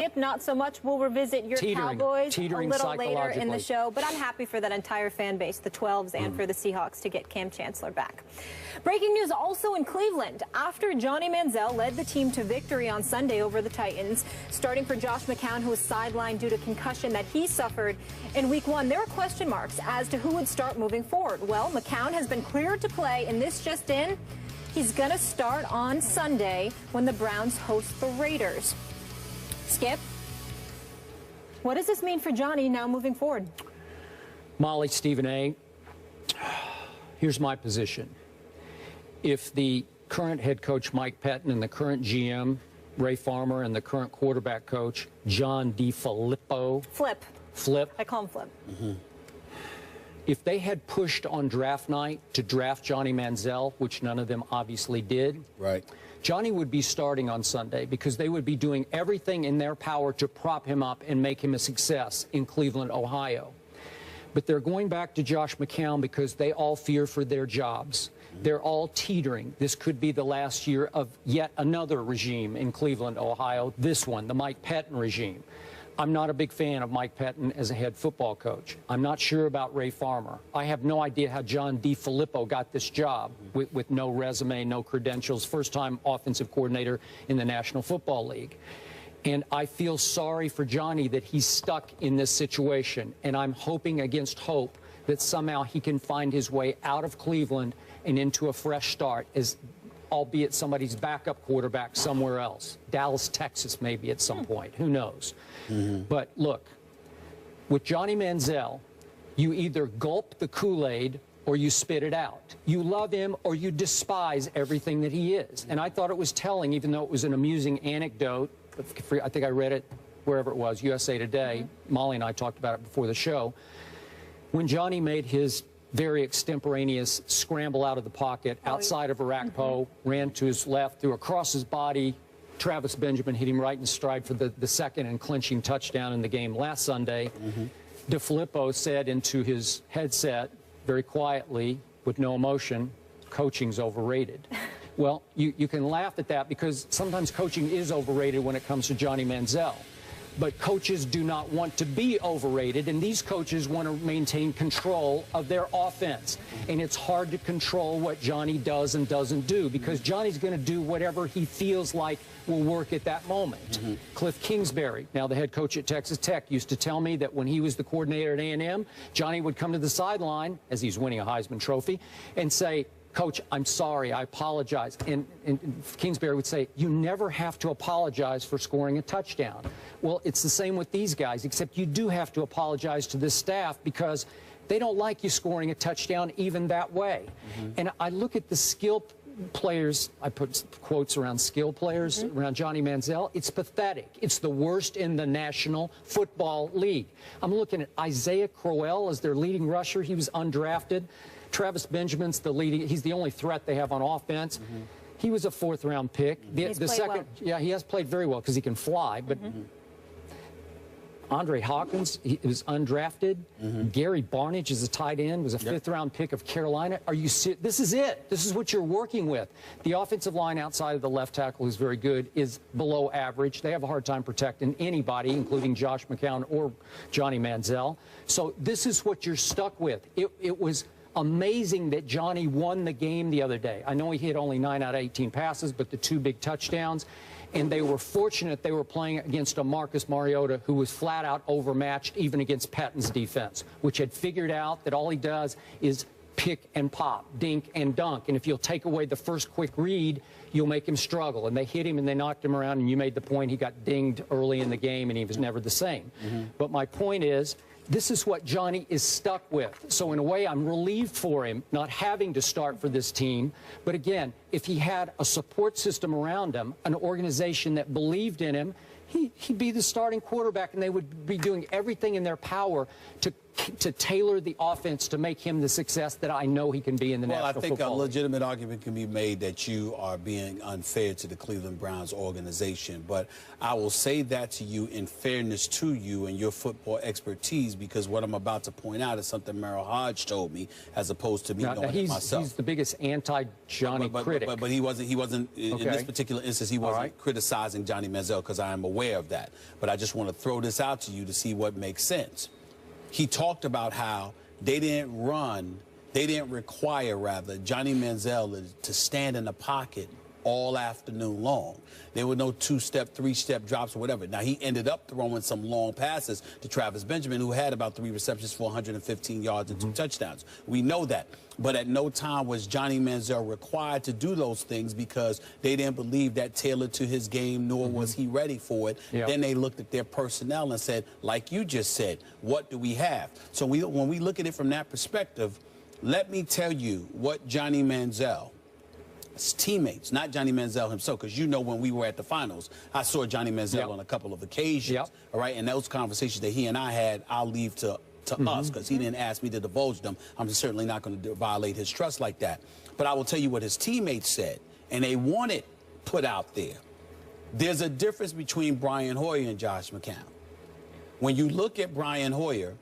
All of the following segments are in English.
Skip, not so much. We'll revisit your Cowboys a little later in the show, but I'm happy for that entire fan base, the 12s, and for the Seahawks to get Cam Chancellor back. Breaking news also in Cleveland. After Johnny Manziel led the team to victory on Sunday over the Titans, starting for Josh McCown, who was sidelined due to concussion that he suffered in Week 1, there were question marks as to who would start moving forward. Well, McCown has been cleared to play, and this just in, he's going to start on Sunday when the Browns host the Raiders. Skip, what does this mean for Johnny now moving forward? Molly, Stephen A., here's my position. If the current head coach, Mike Pettin, and the current GM, Ray Farmer, and the current quarterback coach, John DeFilippo. Flip. I call him Flip. If they had pushed on draft night to draft Johnny Manziel, which none of them obviously did, right, Johnny would be starting on Sunday because they would be doing everything in their power to prop him up and make him a success in Cleveland, Ohio. But they're going back to Josh McCown because they all fear for their jobs. They're all teetering. This could be the last year of yet another regime in Cleveland, Ohio, this one, the Mike Pettin regime. I'm not a big fan of Mike Pettin as a head football coach. I'm not sure about Ray Farmer. I have no idea how John DeFilippo got this job with no resume, no credentials, first-time offensive coordinator in the National Football League. And I feel sorry for Johnny that he's stuck in this situation. And I'm hoping against hope that somehow he can find his way out of Cleveland and into a fresh start, as albeit somebody's backup quarterback somewhere else. Dallas, Texas, maybe at some point. Who knows? But look, with Johnny Manziel, you either gulp the Kool-Aid or you spit it out. You love him or you despise everything that he is. And I thought it was telling, even though it was an amusing anecdote. I think I read it wherever it was, USA Today. Molly and I talked about it before the show. When Johnny made his very extemporaneous scramble out of the pocket outside of Arakpo, ran to his left, threw across his body. Travis Benjamin hit him right in stride for the second and clinching touchdown in the game last Sunday. DeFilippo said into his headset, very quietly, with no emotion, coaching's overrated. Well, you can laugh at that because sometimes coaching is overrated when it comes to Johnny Manziel. But coaches do not want to be overrated, and these coaches want to maintain control of their offense. And it's hard to control what Johnny does and doesn't do because Johnny's going to do whatever he feels like will work at that moment. Cliff Kingsbury, now the head coach at Texas Tech, used to tell me that when he was the coordinator at A&M, Johnny would come to the sideline, as he's winning a Heisman Trophy, and say, "Coach, I'm sorry, I apologize." And Kingsbury would say, "You never have to apologize for scoring a touchdown." Well, it's the same with these guys, except you do have to apologize to this staff because they don't like you scoring a touchdown even that way. And I look at the skill players, I put quotes around skill players, around Johnny Manziel. It's pathetic. It's the worst in the National Football League. I'm looking at Isaiah Crowell as their leading rusher. He was undrafted. Travis Benjamin's the leading. He's the only threat they have on offense. He was a fourth-round pick. The second, yeah, he has played very well because he can fly. But Andre Hawkins, he was undrafted. Gary Barnidge is a tight end, was a fifth-round pick of Carolina. Are you serious? This is it. This is what you're working with. The offensive line outside of the left tackle, who's very good, is below average. They have a hard time protecting anybody, including Josh McCown or Johnny Manziel. So this is what you're stuck with. It was amazing that Johnny won the game the other day. I know he hit only 9 out of 18 passes, but the 2 big touchdowns. And they were fortunate they were playing against a Marcus Mariota who was flat out overmatched even against Pettin's defense, which had figured out that all he does is pick and pop, dink and dunk. And if you'll take away the first quick read, you'll make him struggle. And they hit him and they knocked him around, and you made the point he got dinged early in the game and he was never the same. But my point is, this is what Johnny is stuck with. So in a way, I'm relieved for him not having to start for this team. But again, if he had a support system around him, an organization that believed in him, he'd be the starting quarterback, and they would be doing everything in their power to to tailor the offense to make him the success that I know he can be in the National Football League. Well, I think a legitimate argument can be made that you are being unfair to the Cleveland Browns organization. But I will say that to you in fairness to you and your football expertise, because what I'm about to point out is something Merrill Hodge told me, as opposed to me knowing it myself. He's the biggest anti-Johnny critic. But he wasn't in this particular instance, he wasn't criticizing Johnny Manziel, because I am aware of that. But I just want to throw this out to you to see what makes sense. He talked about how they didn't require Johnny Manziel to stand in the pocket all afternoon long. There were no two-step, three-step drops or whatever. Now, he ended up throwing some long passes to Travis Benjamin, who had about 3 receptions for 115 yards and 2 touchdowns. We know that. But at no time was Johnny Manziel required to do those things, because they didn't believe that tailored to his game, nor was he ready for it. Then they looked at their personnel and said, like you just said, what do we have? So when we look at it from that perspective, let me tell you what Johnny Manziel, his teammates, not Johnny Manziel himself, because you know when we were at the finals, I saw Johnny Manziel on a couple of occasions, all right? And those conversations that he and I had, I'll leave to us, because he didn't ask me to divulge them. I'm certainly not going to violate his trust like that. But I will tell you what his teammates said, and they want it put out there. There's a difference between Brian Hoyer and Josh McCown. When you look at Brian Hoyer,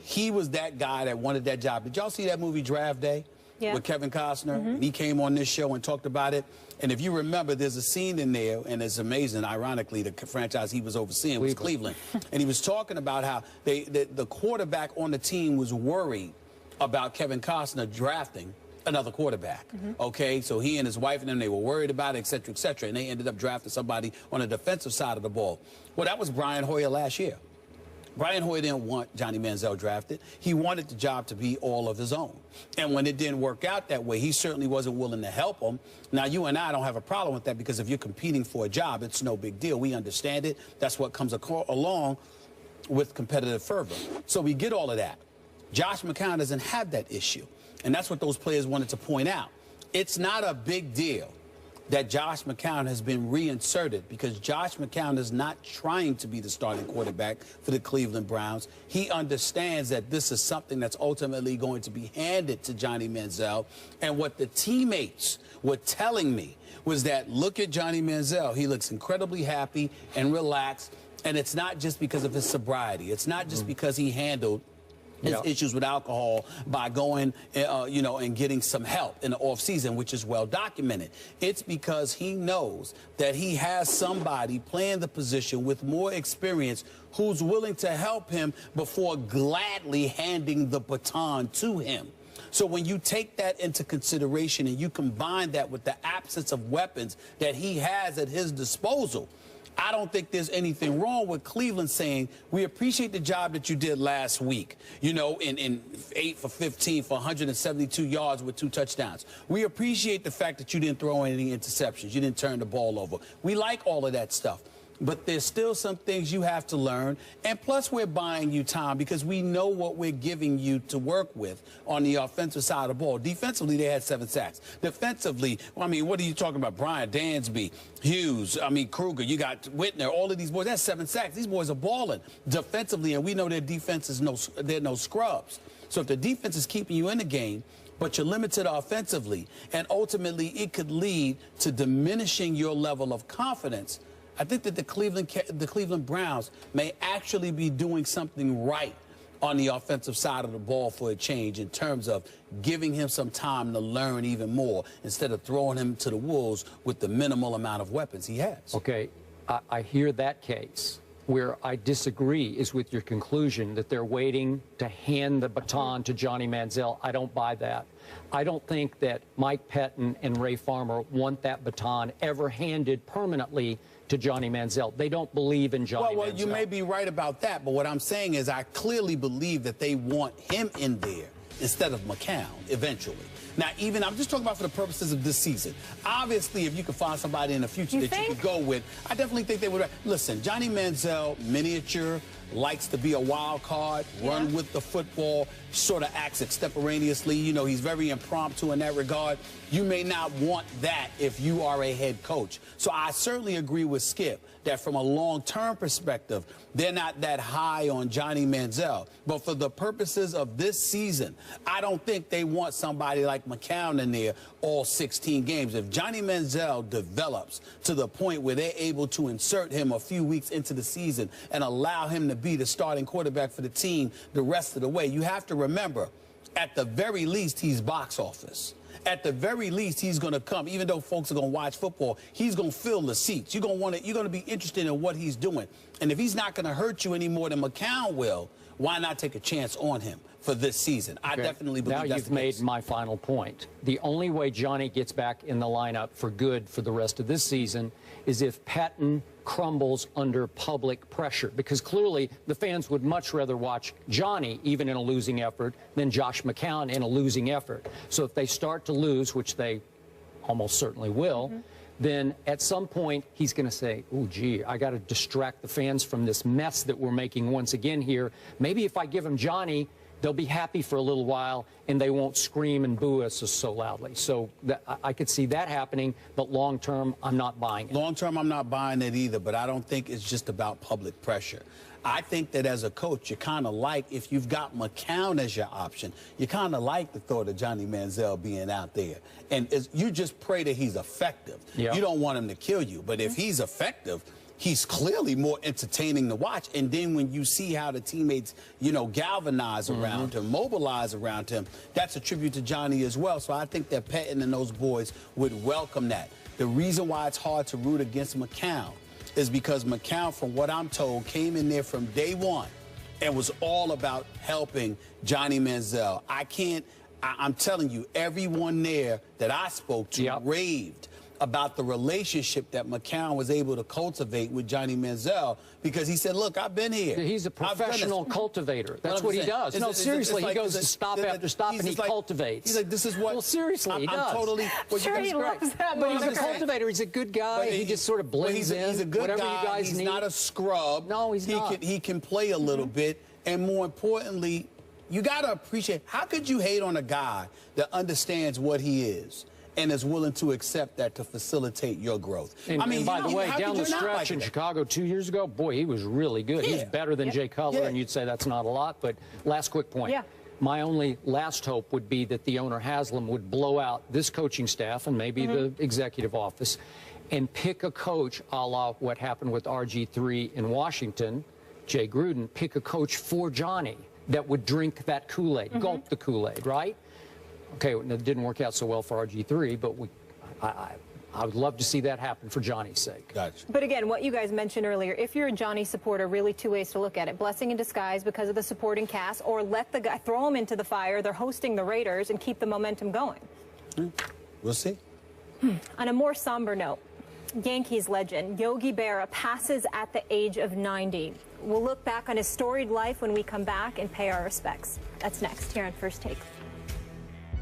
he was that guy that wanted that job. Did y'all see that movie Draft Day? With Kevin Costner? He came on this show and talked about it. And if you remember, there's a scene in there, and it's amazing, ironically, the franchise he was overseeing was Cleveland. And he was talking about how the quarterback on the team was worried about Kevin Costner drafting another quarterback. Okay, so he and his wife and them, they were worried about it, et cetera, et cetera. And they ended up drafting somebody on the defensive side of the ball. Well, that was Brian Hoyer last year. Brian Hoyer didn't want Johnny Manziel drafted. He wanted the job to be all of his own. And when it didn't work out that way, he certainly wasn't willing to help him. Now, you and I don't have a problem with that, because if you're competing for a job, it's no big deal. We understand it. That's what comes along with competitive fervor. So we get all of that. Josh McCown doesn't have that issue. And that's what those players wanted to point out. It's not a big deal that Josh McCown has been reinserted, because Josh McCown is not trying to be the starting quarterback for the Cleveland Browns. He understands that this is something that's ultimately going to be handed to Johnny Manziel. And what the teammates were telling me was that, look at Johnny Manziel. He looks incredibly happy and relaxed. And it's not just because of his sobriety. It's not just because he handled his issues with alcohol by going, you know, and getting some help in the offseason, which is well documented. It's because he knows that he has somebody playing the position with more experience who's willing to help him before gladly handing the baton to him. So when you take that into consideration and you combine that with the absence of weapons that he has at his disposal, I don't think there's anything wrong with Cleveland saying, we appreciate the job that you did last week, you know, in 8 for 15 for 172 yards with 2 touchdowns. We appreciate the fact that you didn't throw any interceptions. You didn't turn the ball over. We like all of that stuff. But there's still some things you have to learn. And plus, we're buying you time, because we know what we're giving you to work with on the offensive side of the ball. Defensively, they had 7 sacks. Defensively, I mean, what are you talking about? Brian Dansby, Hughes, I mean, Kruger, you got Whitner, all of these boys. That's 7 sacks. These boys are balling defensively, and we know their defense is they're no scrubs. So if the defense is keeping you in the game, but you're limited offensively, and ultimately it could lead to diminishing your level of confidence, I think that the Cleveland Browns may actually be doing something right on the offensive side of the ball for a change, in terms of giving him some time to learn even more, instead of throwing him to the wolves with the minimal amount of weapons he has. Okay, I hear that case. Where I disagree is with your conclusion that they're waiting to hand the baton to Johnny Manziel. I don't buy that. I don't think that Mike Pettin and Ray Farmer want that baton ever handed permanently to Johnny Manziel. They don't believe in Johnny Manziel. Well, you may be right about that, but what I'm saying is I clearly believe that they want him in there instead of McCown eventually. Now, even I'm just talking about for the purposes of this season. Obviously, if you could find somebody in the future that you could go with, I definitely think they would. Listen, Johnny Manziel, miniature, likes to be a wild card, run with the football, sort of acts extemporaneously. You know, he's very impromptu in that regard. You may not want that if you are a head coach. So I certainly agree with Skip that from a long-term perspective, they're not that high on Johnny Manziel. But for the purposes of this season, I don't think they want somebody like Mccown in there all 16 games. If Johnny Manziel develops to the point where they're able to insert him a few weeks into the season and allow him to be the starting quarterback for the team the rest of the way, you have to remember, at the very least, he's box office. At the very least, he's going to come. Even though folks are going to watch football, he's going to fill the seats. You're going to be interested in what he's doing. And if he's not going to hurt you any more than Mccown will, why not take a chance on him for this season? I definitely believe that's the case. Now you've made my final point. The only way Johnny gets back in the lineup for good for the rest of this season is if Patton crumbles under public pressure, because clearly the fans would much rather watch Johnny, even in a losing effort, than Josh McCown in a losing effort. So if they start to lose, which they almost certainly will, then at some point he's going to say, oh, gee, I got to distract the fans from this mess that we're making once again here. Maybe if I give him Johnny, they'll be happy for a little while, and they won't scream and boo us so loudly. So I could see that happening, but long-term, I'm not buying it. Long-term, I'm not buying it either, but I don't think it's just about public pressure. I think that as a coach, you kind of like, if you've got Mccown as your option, you kind of like the thought of Johnny Manziel being out there. And you just pray that he's effective. Yep. You don't want him to kill you, but if he's effective, he's clearly more entertaining to watch. And then when you see how the teammates, you know, galvanize around him, mobilize around him, that's a tribute to Johnny as well. So I think that Patton and those boys would welcome that. The reason why it's hard to root against Mccown is because Mccown, from what I'm told, came in there from day one and was all about helping Johnny Manziel. I'm telling you, everyone there that I spoke to raved about the relationship that Mccown was able to cultivate with Johnny Manziel, because he said, look, I've been here. He's a professional cultivator. That's what he does. No, seriously, he goes stop after stop and he cultivates. He's like, this is what... Well, seriously, he does. I'm totally... Sure, he loves that. But he's a cultivator. He's a good guy. He just sort of blends in. He's a good whatever guy. You guys he's need. not a scrub. No, he's not. He can play a little bit. And more importantly, you got to appreciate, how could you hate on a guy that understands what he is and is willing to accept that to facilitate your growth? And, and by the way, down the stretch in Chicago 2 years ago, boy, he was really good. He's better than Jay Cutler, and you'd say that's not a lot. But last quick point. My only last hope would be that the owner, Haslam, would blow out this coaching staff and maybe the executive office and pick a coach a la what happened with RG3 in Washington, Jay Gruden, pick a coach for Johnny that would drink that Kool-Aid, gulp the Kool-Aid, right? Okay, it didn't work out so well for RG3, but I would love to see that happen for Johnny's sake. Gotcha. But again, what you guys mentioned earlier, if you're a Johnny supporter, really two ways to look at it. Blessing in disguise because of the supporting cast, or let the guy, throw him into the fire. They're hosting the Raiders, and keep the momentum going. We'll see. On a more somber note, Yankees legend Yogi Berra passes at the age of 90. We'll look back on his storied life when we come back and pay our respects. That's next here on First Take.